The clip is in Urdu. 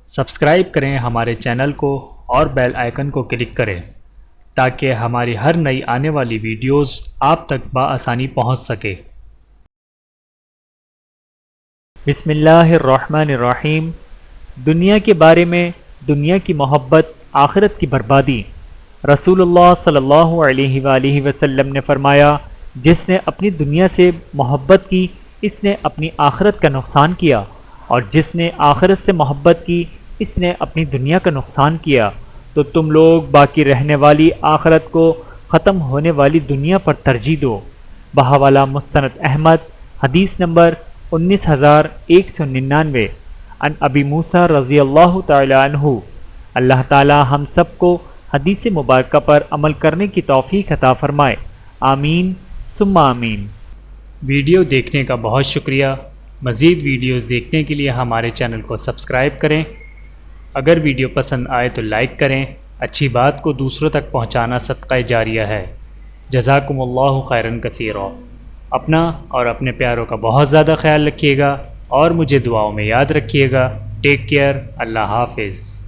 سبسکرائب کریں ہمارے چینل کو اور بیل آئیکن کو کلک کریں تاکہ ہماری ہر نئی آنے والی ویڈیوز آپ تک بآسانی پہنچ سکے۔ بسم اللہ الرحمن الرحیم۔ دنیا کے بارے میں، دنیا کی محبت آخرت کی بربادی۔ رسول اللہ صلی اللہ علیہ وآلہ وسلم نے فرمایا، جس نے اپنی دنیا سے محبت کی اس نے اپنی آخرت کا نقصان کیا، اور جس نے آخرت سے محبت کی اس نے اپنی دنیا کا نقصان کیا۔ تو تم لوگ باقی رہنے والی آخرت کو ختم ہونے والی دنیا پر ترجیح دو۔ بحوالہ مستند احمد، حدیث نمبر 19199، عن ابی موسیٰ رضی اللہ تعالی عنہ۔ اللہ تعالی ہم سب کو حدیث مبارکہ پر عمل کرنے کی توفیق عطا فرمائے، آمین ثم آمین۔ ویڈیو دیکھنے کا بہت شکریہ۔ مزید ویڈیوز دیکھنے کے لیے ہمارے چینل کو سبسکرائب کریں۔ اگر ویڈیو پسند آئے تو لائک کریں۔ اچھی بات کو دوسروں تک پہنچانا صدقہ جاریہ ہے۔ جزاکم اللہ خیرا کثیرا۔ اپنا اور اپنے پیاروں کا بہت زیادہ خیال رکھیے گا اور مجھے دعاؤں میں یاد رکھیے گا۔ Take care. اللہ حافظ۔